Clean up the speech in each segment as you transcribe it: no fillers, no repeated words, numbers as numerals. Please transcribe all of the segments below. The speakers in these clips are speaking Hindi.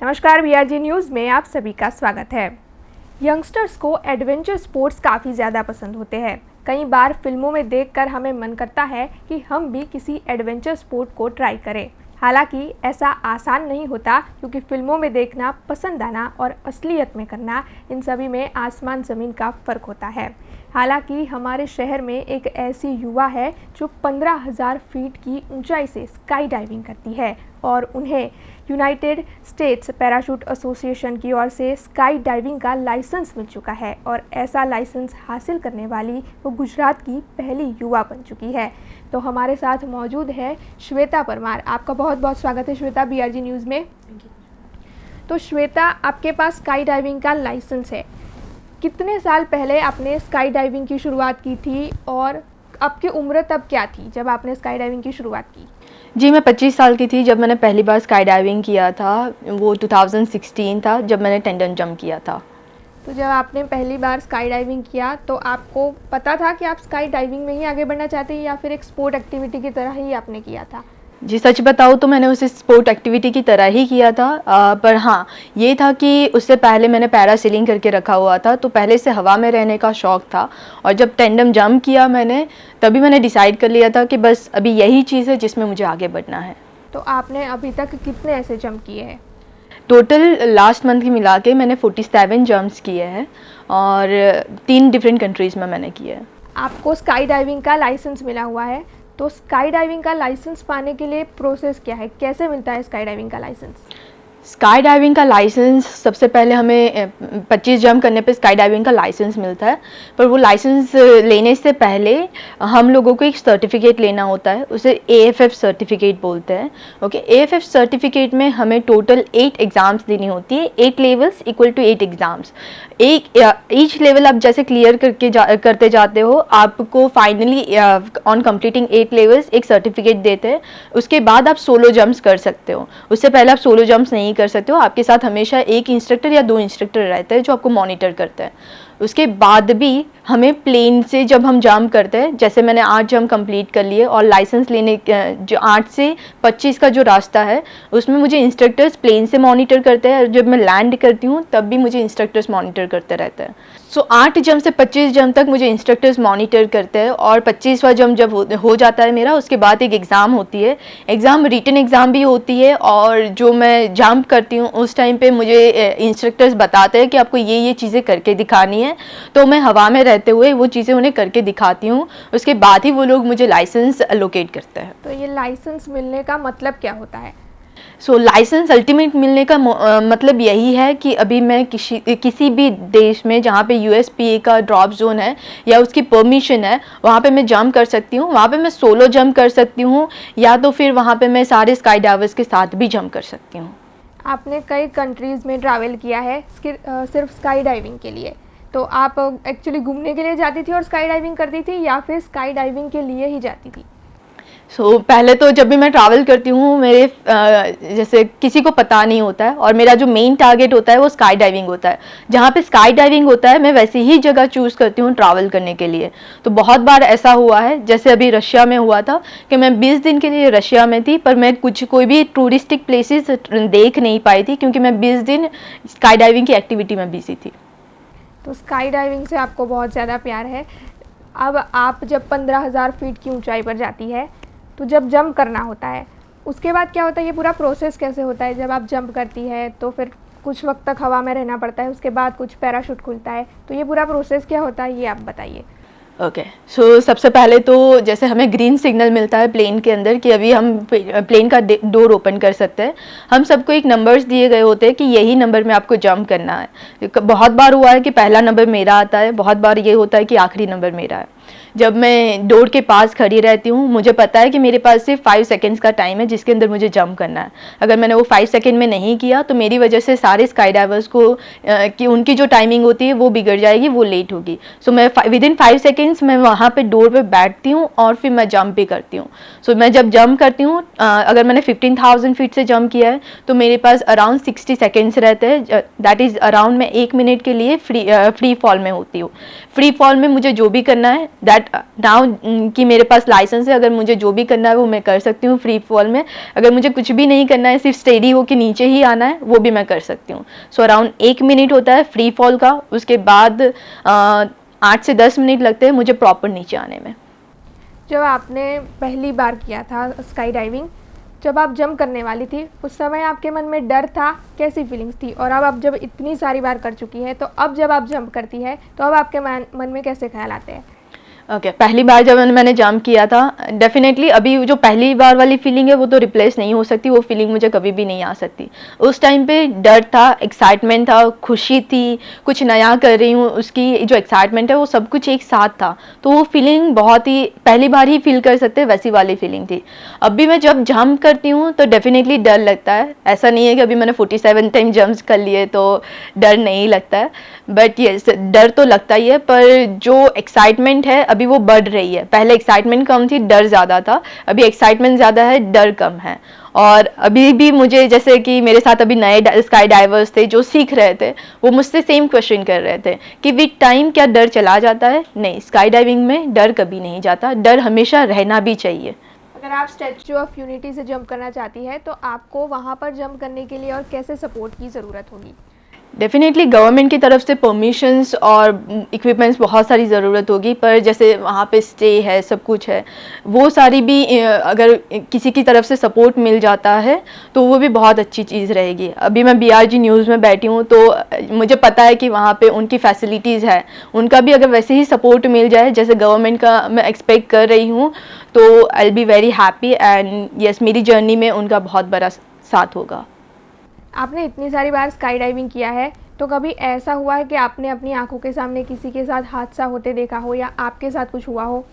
नमस्कार, बीआरजी न्यूज़ में आप सभी का स्वागत है। यंगस्टर्स को एडवेंचर स्पोर्ट्स काफ़ी ज़्यादा पसंद होते हैं। कई बार फिल्मों में देखकर हमें मन करता है कि हम भी किसी एडवेंचर स्पोर्ट को ट्राई करें। हालांकि ऐसा आसान नहीं होता, क्योंकि फिल्मों में देखना, पसंद आना और असलियत में करना, इन सभी में आसमान ज़मीन का फ़र्क होता है। हालांकि हमारे शहर में एक ऐसी युवा है जो 15,000 फीट की ऊंचाई से स्काई डाइविंग करती है और उन्हें यूनाइटेड स्टेट्स पैराशूट एसोसिएशन की ओर से स्काई डाइविंग का लाइसेंस मिल चुका है और ऐसा लाइसेंस हासिल करने वाली वो गुजरात की पहली युवा बन चुकी है। तो हमारे साथ मौजूद है श्वेता परमार। आपका बहुत बहुत स्वागत है श्वेता, बीआरजी न्यूज़ में। तो श्वेता, आपके पास स्काई डाइविंग का लाइसेंस है। कितने साल पहले आपने स्काई डाइविंग की शुरुआत की थी और आपकी उम्र तब क्या थी जब आपने स्काई डाइविंग की शुरुआत की? जी, मैं 25 साल की थी जब मैंने पहली बार स्काई डाइविंग किया था। वो 2016 था जब मैंने टेंडन जंप किया था। तो जब आपने पहली बार स्काई डाइविंग किया तो आपको पता था कि आप स्काई डाइविंग में ही आगे बढ़ना चाहते हैं या फिर एक स्पोर्ट एक्टिविटी की तरह ही आपने किया था? जी, सच बताऊँ तो मैंने उसे स्पोर्ट एक्टिविटी की तरह ही किया था। पर हाँ, ये था कि उससे पहले मैंने पैरासीलिंग करके रखा हुआ था, तो पहले से हवा में रहने का शौक़ था। और जब टेंडम जंप किया मैंने, तभी मैंने डिसाइड कर लिया था कि बस अभी यही चीज़ है जिसमें मुझे आगे बढ़ना है। तो आपने अभी तक कितने ऐसे जंप किए हैं? टोटल लास्ट मंथ की मिला के मैंने 47 जंप्स किए हैं और 3 डिफरेंट कंट्रीज़ में मैंने किए हैं। आपको स्काई डाइविंग का लाइसेंस मिला हुआ है, तो स्काई डाइविंग का लाइसेंस पाने के लिए प्रोसेस क्या है? कैसे मिलता है स्काई डाइविंग का लाइसेंस? स्काई डाइविंग का लाइसेंस सबसे पहले हमें 25 जंप करने पे स्काई डाइविंग का लाइसेंस मिलता है। पर वो लाइसेंस लेने से पहले हम लोगों को एक सर्टिफिकेट लेना होता है, उसे AFF सर्टिफिकेट बोलते हैं। ओके, AFF सर्टिफिकेट में हमें टोटल 8 एग्ज़ाम्स देनी होती है। 8 levels equal to 8 exams. Each level आप जैसे क्लियर करते जाते हो, आपको फाइनली ऑन कंप्लीटिंग 8 लेवल्स एक सर्टिफिकेट देते हैं। उसके बाद आप सोलो जंप्स कर सकते हो। उससे पहले आप सोलो जंप्स नहीं कर सकते हो। आपके साथ हमेशा एक इंस्ट्रक्टर या 2 इंस्ट्रक्टर रहते हैं जो आपको मॉनिटर करते हैं। उसके बाद भी हमें प्लेन से जब हम जंप करते हैं, जैसे मैंने 8 जंप कंप्लीट कर लिए और लाइसेंस लेने जो 8 से 25 का जो रास्ता है उसमें मुझे इंस्ट्रक्टर्स प्लेन से मॉनिटर करते हैं और जब मैं लैंड करती हूँ तब भी मुझे इंस्ट्रक्टर्स मॉनिटर करते रहते हैं। सो 8 जंप से 25 जंप तक मुझे इंस्ट्रक्टर्स मॉनिटर करते हैं और 25वां जंप जब हो जाता है मेरा, उसके बाद एक एग्ज़ाम होती है। एग्ज़ाम रिटन एग्ज़ाम भी होती है और जो मैं जंप करती हूँ उस टाइम पे मुझे इंस्ट्रक्टर्स बताते हैं कि आपको ये चीज़ें करके दिखानी है। तो मैं हवा में रहते हुए वो चीज़ें उन्हें करके दिखाती हूँ। उसके बाद ही वो लोग मुझे लाइसेंस अलोकेट करते हैं। तो ये लाइसेंस मिलने का मतलब क्या होता है? लाइसेंस अल्टीमेट मिलने का मतलब यही है कि अभी मैं किसी भी देश में जहाँ पे USPA का ड्रॉप जोन है या उसकी परमिशन है, वहाँ पे मैं जंप कर सकती हूँ। वहाँ पे मैं सोलो जंप कर सकती हूँ या तो फिर वहाँ पे मैं सारे स्काई डाइवर्स के साथ भी जंप कर सकती हूँ। आपने कई कंट्रीज़ में ट्रैवल किया है सिर्फ स्काई डाइविंग के लिए, तो आप एक्चुअली घूमने के लिए जाती थी और स्काई डाइविंग करती थी या फिर स्काई डाइविंग के लिए ही जाती थी? पहले तो जब भी मैं ट्रैवल करती हूँ, मेरे जैसे किसी को पता नहीं होता है और मेरा जो मेन टारगेट होता है वो स्काई डाइविंग होता है। जहाँ पे स्काई डाइविंग होता है मैं वैसी ही जगह चूज़ करती हूँ ट्रैवल करने के लिए। तो बहुत बार ऐसा हुआ है, जैसे अभी रशिया में हुआ था कि मैं 20 दिन के लिए रशिया में थी, पर मैं कोई भी टूरिस्टिक प्लेसेस देख नहीं पाई थी क्योंकि मैं 20 दिन स्काई डाइविंग की एक्टिविटी में बिजी थी। तो स्काई डाइविंग से आपको बहुत ज़्यादा प्यार है। अब आप जब 15,000 फीट की ऊंचाई पर जाती है तो जब जंप करना होता है उसके बाद क्या होता है? ये पूरा प्रोसेस कैसे होता है? जब आप जंप करती है तो फिर कुछ वक्त तक हवा में रहना पड़ता है, उसके बाद कुछ पैराशूट खुलता है, तो ये पूरा प्रोसेस क्या होता है, ये आप बताइए। ओके, सबसे पहले तो जैसे हमें ग्रीन सिग्नल मिलता है प्लेन के अंदर कि अभी हम प्लेन का डोर ओपन कर सकते हैं। हम सबको एक नंबर्स दिए गए होते हैं कि यही नंबर में आपको जंप करना है। बहुत बार हुआ है कि पहला नंबर मेरा आता है, बहुत बार ये होता है कि आखिरी नंबर मेरा है। जब मैं डोर के पास खड़ी रहती हूँ, मुझे पता है कि मेरे पास सिर्फ 5 सेकेंड्स का टाइम है जिसके अंदर मुझे जंप करना है। अगर मैंने वो 5 सेकेंड में नहीं किया तो मेरी वजह से सारे स्काई डाइवर्स को कि उनकी जो टाइमिंग होती है वो बिगड़ जाएगी, वो लेट होगी। मैं विदिन 5 सेकेंड्स मैं वहाँ पे डोर पे बैठती हूँ और फिर मैं जंप भी करती हूँ। मैं जब जंप करती हूँ, अगर मैंने 15,000 फीट से जंप किया है तो मेरे पास अराउंड 60 सेकेंड्स रहते हैं। दैट इज़ अराउंड मैं 1 मिनट के लिए फ्री फॉल में होती हूँ। फ्री फॉल में मुझे जो भी करना है दैट दैट नाउ कि मेरे पास लाइसेंस है, अगर मुझे जो भी करना है वो मैं कर सकती हूँ फ्री फॉल में। अगर मुझे कुछ भी नहीं करना है, सिर्फ स्टेडी हो कि नीचे ही आना है, वो भी मैं कर सकती हूँ। सो अराउंड 1 मिनट होता है फ्री फॉल का, उसके बाद 8 से 10 मिनट लगते हैं मुझे प्रॉपर नीचे आने में। जब आपने पहली बार किया था स्काई डाइविंग, जब आप जंप करने वाली थी, उस समय आपके मन में डर था, कैसी फीलिंग्स थी? और अब आप जब इतनी सारी बार कर चुकी है, तो अब जब आप जंप करती है तो अब आपके मन में कैसे ख्याल आते हैं? ओके पहली बार जब मैंने जंप किया था, डेफिनेटली अभी जो पहली बार वाली फीलिंग है वो तो रिप्लेस नहीं हो सकती, वो फीलिंग मुझे कभी भी नहीं आ सकती। उस टाइम पे डर था, एक्साइटमेंट था, खुशी थी, कुछ नया कर रही हूँ, उसकी जो एक्साइटमेंट है वो सब कुछ एक साथ था। तो वो फीलिंग बहुत ही पहली बार ही फील कर सकते वैसी वाली फीलिंग थी। अब भी मैं जब जंप करती हूँ तो डेफिनेटली डर लगता है। ऐसा नहीं है कि अभी मैंने 47 टाइम जंप्स कर लिए तो डर नहीं लगता है, बट यस डर तो लगता ही है। पर जो एक्साइटमेंट है अभी वो बढ़ रही है। पहले एक्साइटमेंट कम थी, डर ज़्यादा था, अभी एक्साइटमेंट ज़्यादा है, डर कम है। और अभी भी मुझे, जैसे कि मेरे साथ अभी नए स्काई डाइवर्स थे जो सीख रहे थे, वो मुझसे सेम क्वेश्चन कर रहे थे कि विद टाइम क्या डर चला जाता है? नहीं, स्काई डाइविंग में डर कभी नहीं जाता, डर हमेशा रहना भी चाहिए। अगर आप स्टैचू ऑफ यूनिटी से जंप करना चाहती है तो आपको वहाँ पर जंप करने के लिए और कैसे सपोर्ट की ज़रूरत होगी? डेफिनेटली गवर्नमेंट की तरफ से परमिशंस और इक्विपमेंट्स बहुत सारी ज़रूरत होगी, पर जैसे वहाँ पे स्टे है, सब कुछ है, वो सारी भी अगर किसी की तरफ से सपोर्ट मिल जाता है तो वो भी बहुत अच्छी चीज़ रहेगी। अभी मैं BRG न्यूज़ में बैठी हूँ तो मुझे पता है कि वहाँ पे उनकी फैसिलिटीज़ है, उनका भी अगर वैसे ही सपोर्ट मिल जाए जैसे गवर्नमेंट का मैं एक्सपेक्ट कर रही हूँ तो I will be very happy and yes मेरी जर्नी में उनका बहुत बड़ा साथ होगा। आपने इतनी सारी बार स्काई डाइविंग किया है, तो कभी ऐसा हुआ है कि आपने अपनी आंखों के सामने किसी के साथ हादसा होते देखा हो या आपके साथ कुछ हुआ हो?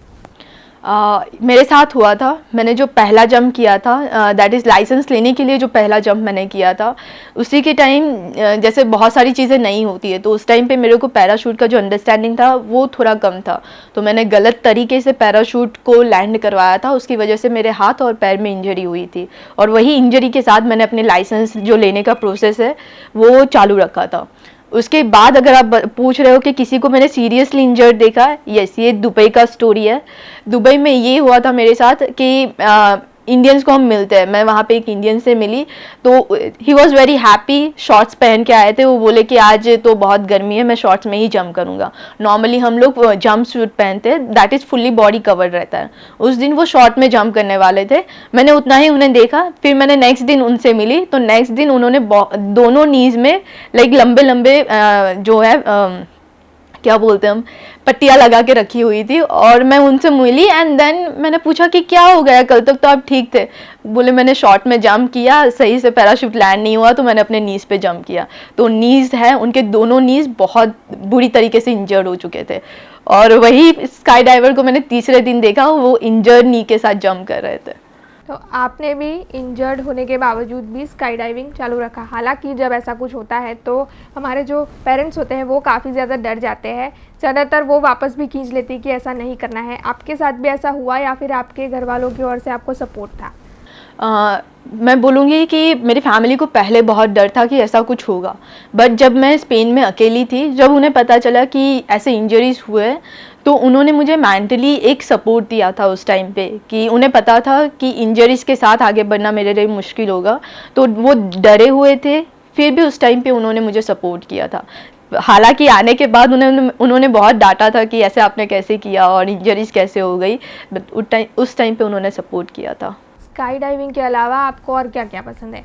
मेरे साथ हुआ था। मैंने जो पहला जंप किया था, दैट इज़ लाइसेंस लेने के लिए जो पहला जंप मैंने किया था, उसी के टाइम जैसे बहुत सारी चीज़ें नहीं होती है, तो उस टाइम पे मेरे को पैराशूट का जो अंडरस्टैंडिंग था वो थोड़ा कम था, तो मैंने गलत तरीके से पैराशूट को लैंड करवाया था। उसकी वजह से मेरे हाथ और पैर में इंजरी हुई थी, और वही इंजरी के साथ मैंने अपने लाइसेंस जो लेने का प्रोसेस है वो चालू रखा था। उसके बाद अगर आप पूछ रहे हो कि किसी को मैंने सीरियसली इंजर्ड देखा, यस ये दुबई का स्टोरी है। दुबई में ये हुआ था मेरे साथ कि इंडियंस को हम मिलते हैं, मैं वहाँ पे एक इंडियन से मिली तो he was very happy. Shorts पहन के आए थे, वो बोले कि आज तो बहुत गर्मी है, मैं शॉर्ट्स में ही जंप करूँगा। नॉर्मली हम लोग जंप सूट पहनते हैं, that is fully body covered रहता है। उस दिन वो शॉर्ट में जंप करने वाले थे, मैंने उतना ही उन्हें देखा। फिर मैंने नेक्स्ट दिन उनसे मिली तो नेक्स्ट दिन उन्होंने दोनों नीज़ में लाइक लंबे लंबे जो है क्या बोलते हैं हम, पट्टियाँ लगा के रखी हुई थी। और मैं उनसे मिली एंड देन मैंने पूछा कि क्या हो गया, कल तक तो आप ठीक थे। बोले मैंने शॉर्ट में जंप किया, सही से पैराशूट लैंड नहीं हुआ तो मैंने अपने नीज़ पे जंप किया। तो नीज़ है उनके, दोनों नीज़ बहुत बुरी तरीके से इंजर्ड हो चुके थे। और वही स्काई डाइवर को मैंने तीसरे दिन देखा, वो इंजर्ड नी के साथ जंप कर रहे थे। तो आपने भी इंजर्ड होने के बावजूद भी स्काई डाइविंग चालू रखा। हालांकि जब ऐसा कुछ होता है तो हमारे जो पेरेंट्स होते हैं वो काफ़ी ज़्यादा डर जाते हैं, ज़्यादातर वो वापस भी खींच लेते हैं कि ऐसा नहीं करना है। आपके साथ भी ऐसा हुआ या फिर आपके घर वालों की ओर से आपको सपोर्ट था? मैं बोलूँगी कि मेरी फैमिली को पहले बहुत डर था कि ऐसा कुछ होगा, बट जब मैं स्पेन में अकेली थी, जब उन्हें पता चला कि ऐसे इंजरीज हुए तो उन्होंने मुझे मेंटली एक सपोर्ट दिया था उस टाइम पे, कि उन्हें पता था कि इंजरीज के साथ आगे बढ़ना मेरे लिए मुश्किल होगा, तो वो डरे हुए थे, फिर भी उस टाइम पे उन्होंने मुझे सपोर्ट किया था। हालांकि आने के बाद उन्होंने बहुत डांटा था कि ऐसे आपने कैसे किया और इंजरीज कैसे हो गई, बट उस टाइम पे उन्होंने सपोर्ट किया था। स्काई डाइविंग के अलावा आपको और क्या क्या पसंद है?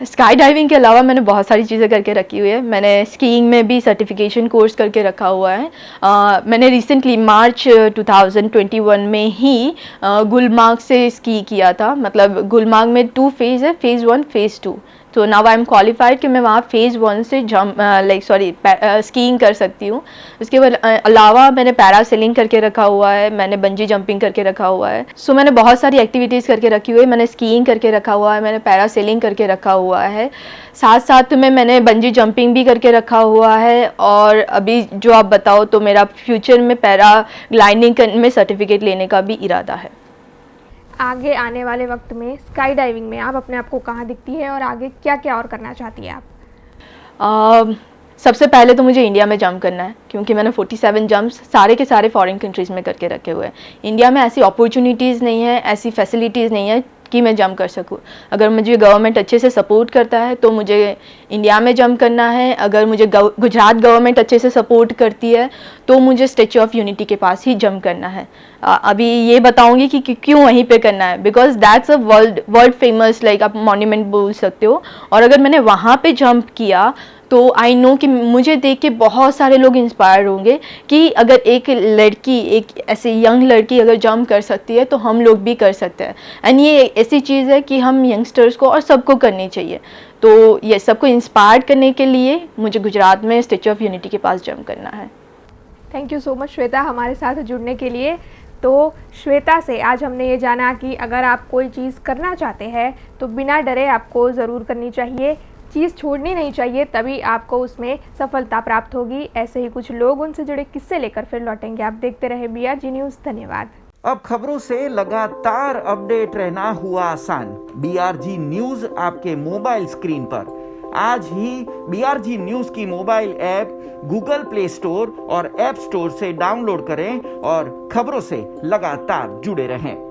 स्काई डाइविंग के अलावा मैंने बहुत सारी चीज़ें करके रखी हुई है। मैंने स्कीइंग में भी सर्टिफिकेशन कोर्स करके रखा हुआ है। मैंने रिसेंटली मार्च 2021 में ही गुलमार्ग से स्की किया था। मतलब गुलमार्ग में 2 फेज़ है, फेज़ 1 फेज़ 2। तो नाउ आई एम क्वालिफाइड कि मैं वहाँ फेज़ 1 से स्कीइंग कर सकती हूँ। उसके अलावा मैंने पैरासेलिंग करके रखा हुआ है, मैंने बंजी जंपिंग करके रखा हुआ है। सो मैंने बहुत सारी एक्टिविटीज़ करके रखी हुई है। मैंने स्कीइंग करके रखा हुआ है, मैंने पैरासेलिंग करके रखा हुआ है, साथ साथ में मैंने बंजी जंपिंग भी करके रखा हुआ है। और अभी जो आप बताओ तो मेरा फ्यूचर में पैराग्लाइडिंग में सर्टिफिकेट लेने का भी इरादा है। आगे आने वाले वक्त में स्काई डाइविंग में आप अपने आप को कहाँ दिखती है और आगे क्या क्या और करना चाहती है आप? सबसे पहले तो मुझे इंडिया में जंप करना है, क्योंकि मैंने 47 जंप्स सारे के सारे फॉरेन कंट्रीज़ में करके रखे हुए हैं। इंडिया में ऐसी अपॉर्चुनिटीज़ नहीं है, ऐसी फैसिलिटीज़ नहीं है कि मैं जंप कर सकूं। अगर मुझे गवर्नमेंट अच्छे से सपोर्ट करता है तो मुझे इंडिया में जंप करना है। अगर मुझे गुजरात गवर्नमेंट अच्छे से सपोर्ट करती है तो मुझे स्टैच्यू ऑफ यूनिटी के पास ही जंप करना है। अभी ये बताऊंगी कि क्यों वहीं पे करना है, because that's a world famous, like आप मॉन्यूमेंट बोल सकते हो। और अगर मैंने वहाँ पे जंप किया तो आई नो कि मुझे देख के बहुत सारे लोग इंस्पायर होंगे कि अगर एक लड़की, एक ऐसे यंग लड़की अगर जंप कर सकती है तो हम लोग भी कर सकते हैं। एंड ये ऐसी चीज़ है कि हम यंगस्टर्स को और सबको करनी चाहिए। तो ये सबको इंस्पायर करने के लिए मुझे गुजरात में स्टैच्यू ऑफ यूनिटी के पास जंप करना है। Thank you so much Shweta हमारे साथ जुड़ने के लिए। तो श्वेता से आज हमने ये जाना कि अगर आप कोई चीज़ करना चाहते हैं तो बिना डरे आपको ज़रूर करनी चाहिए, चीज़ छोड़नी नहीं चाहिए, तभी आपको उसमें सफलता प्राप्त होगी। ऐसे ही कुछ लोग उनसे जुड़े किस्से लेकर फिर लौटेंगे। आप देखते रहे BRG न्यूज़। धन्यवाद। अब खबरों से लगातार अपडेट रहना हुआ आसान। BRG न्यूज़ आपके मोबाइल स्क्रीन पर आज ही BRG न्यूज़ की mobile app Google play store और ऐप स्टोर से डाउनलोड करें और खबरों से लगातार जुड़े रहें।